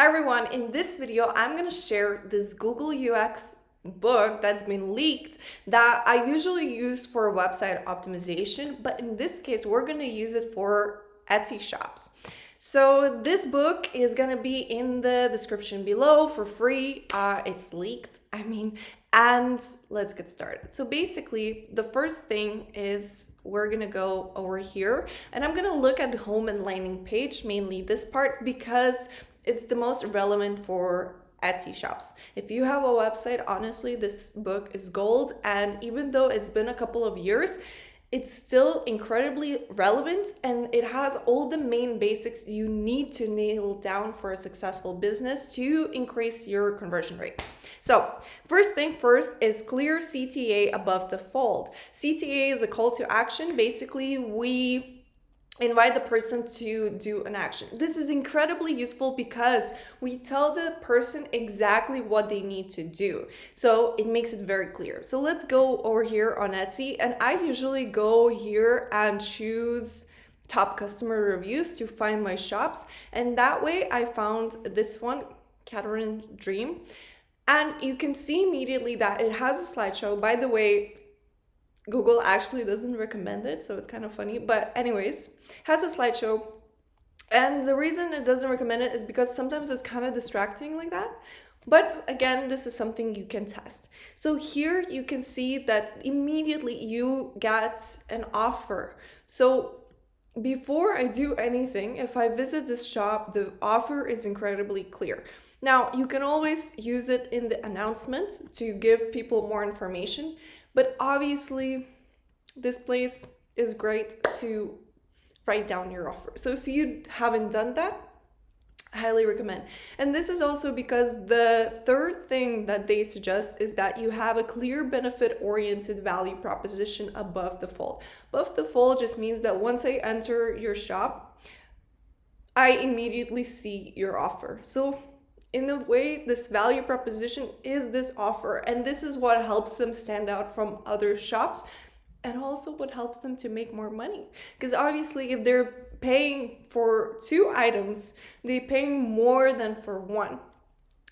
Hi everyone, in this video I'm going to share this Google UX book that's been leaked that I usually used for website optimization, but in this case we're going to use it for Etsy shops. So this book is going to be in the description below for free. It's leaked, and let's get started. So basically the first thing is we're going to go over here and I'm going to look at the home and landing page, mainly this part, because it's the most relevant for Etsy shops. If you have a website, honestly, this book is gold. And even though it's been a couple of years, it's still incredibly relevant and it has all the main basics you need to nail down for a successful business to increase your conversion rate. So first thing first is clear CTA above the fold. CTA is a call to action. Basically, we invite the person to do an action. This is incredibly useful because we tell the person exactly what they need to do. So it makes it very clear. So let's go over here on Etsy, and I usually go here and choose top customer reviews to find my shops. And that way I found this one, Catherine Dream. And you can see immediately that it has a slideshow. By the way, Google actually doesn't recommend it, so it's kind of funny. But anyways, has a slideshow. And the reason it doesn't recommend it is because sometimes it's kind of distracting like that. But again, this is something you can test. So here you can see that immediately you get an offer. So before I do anything, if I visit this shop, the offer is incredibly clear. Now, you can always use it in the announcement to give people more information. But obviously, this place is great to write down your offer. So if you haven't done that, I highly recommend. And this is also because the third thing that they suggest is that you have a clear benefit-oriented value proposition above the fold. Above the fold just means that once I enter your shop, I immediately see your offer. So in a way, this value proposition is this offer, and this is what helps them stand out from other shops, and also what helps them to make more money. Because obviously, if they're paying for 2 items, they're paying more than for 1.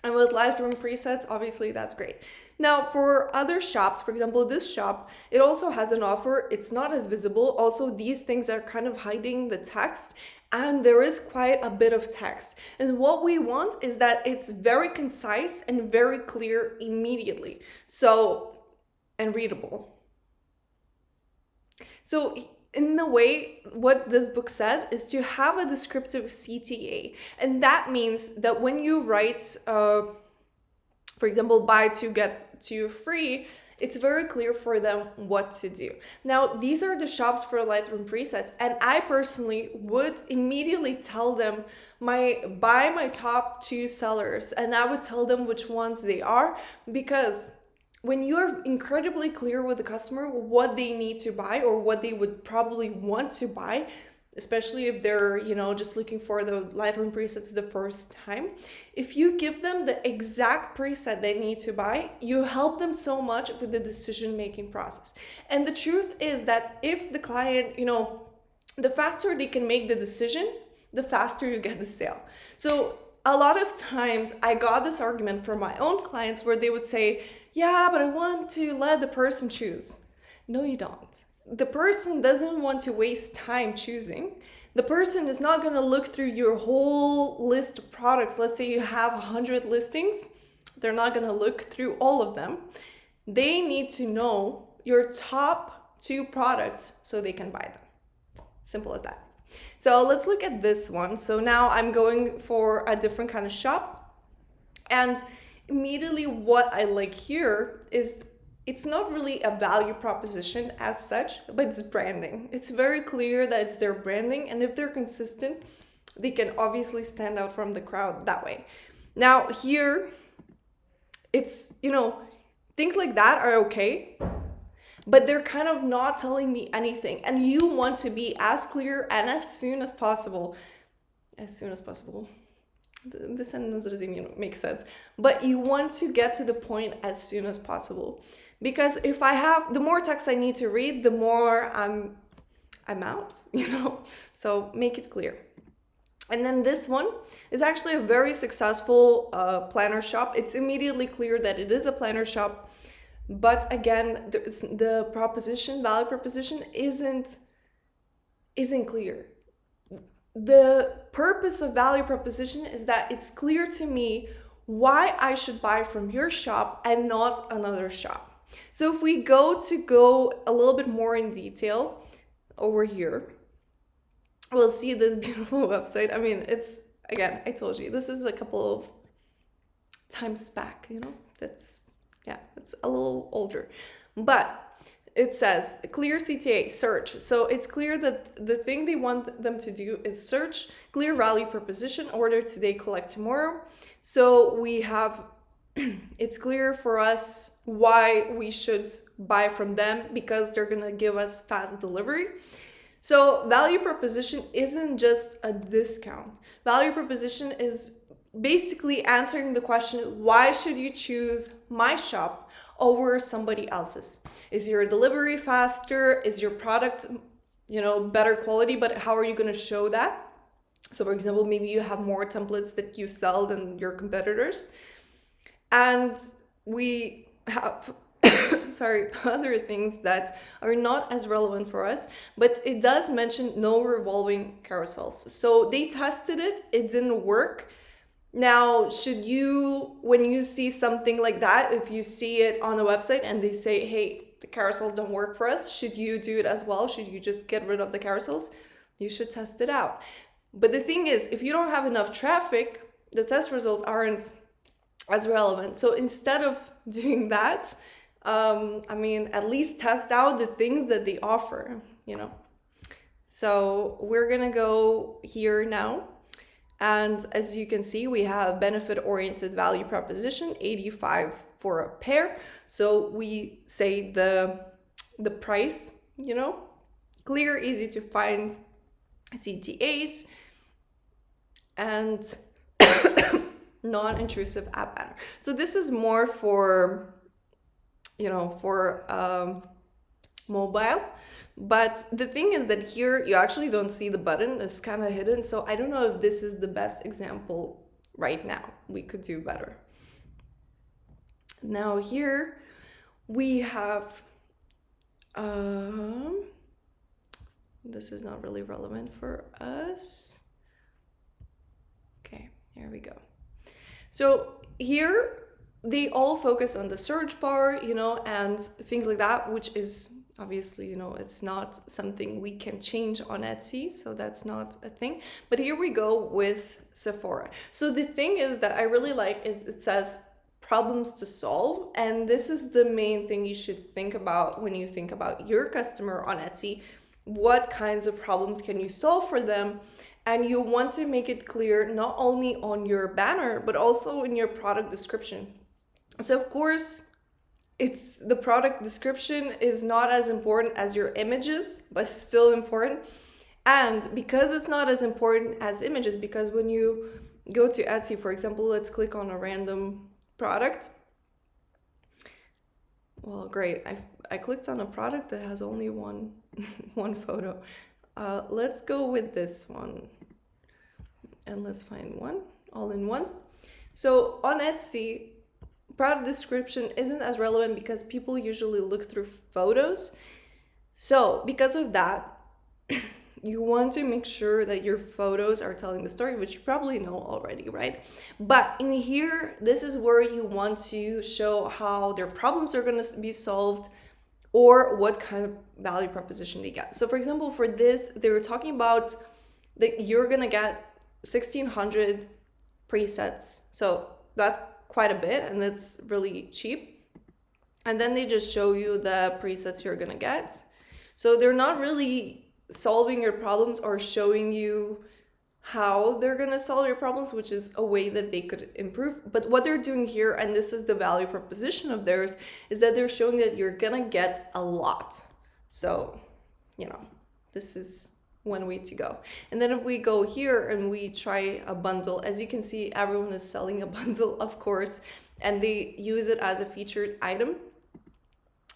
And with Lightroom presets, obviously that's great. Now, for other shops, for example, this shop, it also has an offer. It's not as visible. Also, these things are kind of hiding the text, and there is quite a bit of text. And what we want is that it's very concise and very clear immediately. So, and readable. So in a way, what this book says is to have a descriptive CTA. And that means that when you write, for example, buy 2 get 2 free, it's very clear for them what to do. Now, these are the shops for Lightroom presets, and I personally would immediately tell them buy my top 2 sellers, and I would tell them which ones they are, because when you're incredibly clear with the customer what they need to buy or what they would probably want to buy, especially if they're, just looking for the Lightroom presets the first time. If you give them the exact preset they need to buy, you help them so much with the decision-making process. And the truth is that if the client, the faster they can make the decision, the faster you get the sale. So a lot of times I got this argument from my own clients where they would say, yeah, but I want to let the person choose. No, you don't. The person doesn't want to waste time choosing. The person is not going to look through your whole list of products. Let's say you have 100 listings. They're not going to look through all of them. They need to know your top 2 products so they can buy them. Simple as that. So let's look at this one. So now I'm going for a different kind of shop. And immediately what I like here is it's not really a value proposition as such, but it's branding. It's very clear that it's their branding, and if they're consistent, they can obviously stand out from the crowd that way. Now here, it's, things like that are okay, but they're kind of not telling me anything, and you want to be as clear and as soon as possible. The sentence doesn't even make sense, but you want to get to the point as soon as possible, because if I have the more text I need to read, the more I'm out, so make it clear. And then this one is actually a very successful planner shop. It's immediately clear that it is a planner shop. But again, the proposition, value proposition isn't clear. The purpose of value proposition is that it's clear to me why I should buy from your shop and not another shop. So if we go a little bit more in detail over here, we'll see this beautiful website. I mean, it's, again, I told you, this is a couple of times back, that's, yeah, it's a little older. But it says clear CTA, search. So it's clear that the thing they want them to do is search, clear value proposition, order today, collect tomorrow. So we have, it's clear for us why we should buy from them, because they're gonna give us fast delivery. So value proposition isn't just a discount. Value proposition is basically answering the question, why should you choose my shop over somebody else's? Is your delivery faster? Is your product, better quality? But how are you going to show that? So for example, maybe you have more templates that you sell than your competitors. And we have other things that are not as relevant for us, but it does mention no revolving carousels. So they tested it, it didn't work. Now, when you see something like that, if you see it on a website and they say, hey, the carousels don't work for us, should you do it as well? Should you just get rid of the carousels? You should test it out. But the thing is, if you don't have enough traffic, the test results aren't as relevant. So instead of doing that, at least test out the things that they offer, So we're gonna go here now. And as you can see, we have benefit-oriented value proposition, 85 for a pair. So we say the price, clear, easy to find CTAs, and non-intrusive app banner. So this is more for mobile. But the thing is that here you actually don't see the button, it's kind of hidden. So I don't know if this is the best example right now. We could do better. Now here we have, this is not really relevant for us. Okay, here we go. So here they all focus on the search bar, and things like that, which is obviously, it's not something we can change on Etsy, so that's not a thing. But here we go with Sephora. So the thing is that I really like is it says problems to solve, and this is the main thing you should think about when you think about your customer on Etsy. What kinds of problems can you solve for them? And you want to make it clear not only on your banner, but also in your product description. So of course, the product description is not as important as your images, but still important. And because it's not as important as images, because when you go to Etsy, for example, let's click on a random product. Well, great. I clicked on a product that has only one photo. Let's go with this one. And let's find one, all in one. So on Etsy, product description isn't as relevant because people usually look through photos. So because of that, you want to make sure that your photos are telling the story, which you probably know already, right? But in here, this is where you want to show how their problems are going to be solved or what kind of value proposition they get. So for example, for this, they were talking about that you're going to get 1,600 presets. So that's quite a bit, and it's really cheap. And then they just show you the presets you're gonna get. So they're not really solving your problems or showing you how they're gonna solve your problems, which is a way that they could improve. But what they're doing here, and this is the value proposition of theirs, is that they're showing that you're gonna get a lot. So, this is one way to go. And then if we go here and we try a bundle, as you can see, everyone is selling a bundle, of course, and they use it as a featured item.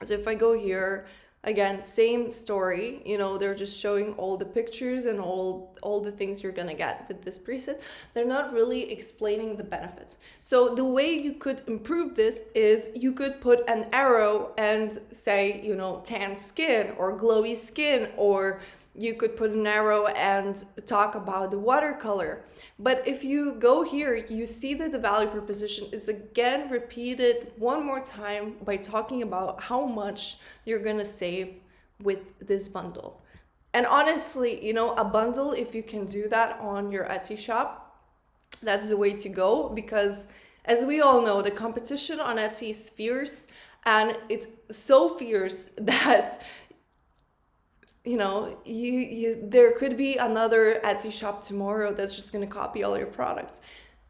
So if I go here, again, same story, you know, they're just showing all the pictures and all the things you're gonna get with this preset. They're not really explaining the benefits. So the way you could improve this is you could put an arrow and say, you know, tan skin or glowy skin, or you could put an arrow and talk about the watercolor. But if you go here, you see that the value proposition is again repeated one more time by talking about how much you're gonna save with this bundle. And honestly, you know, a bundle, if you can do that on your Etsy shop, that's the way to go, because as we all know, the competition on Etsy is fierce, and it's so fierce that, you know, there could be another Etsy shop tomorrow that's just gonna copy all your products.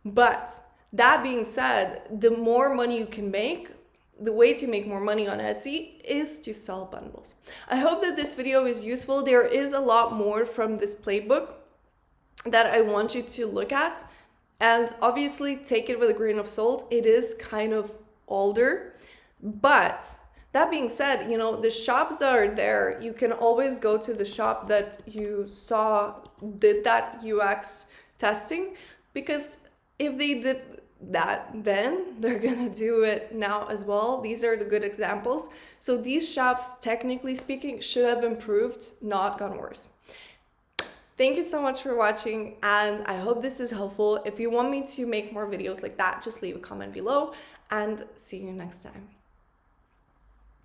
But that being said, the more money you can make, the way to make more money on Etsy is to sell bundles. I hope that this video is useful. There is a lot more from this playbook that I want you to look at, and obviously take it with a grain of salt. It is kind of older, but that being said, you know, the shops that are there, you can always go to the shop that you saw did that UX testing, because if they did that then, they're gonna do it now as well. These are the good examples. So these shops, technically speaking, should have improved, not gone worse. Thank you so much for watching, and I hope this is helpful. If you want me to make more videos like that, just leave a comment below, and see you next time.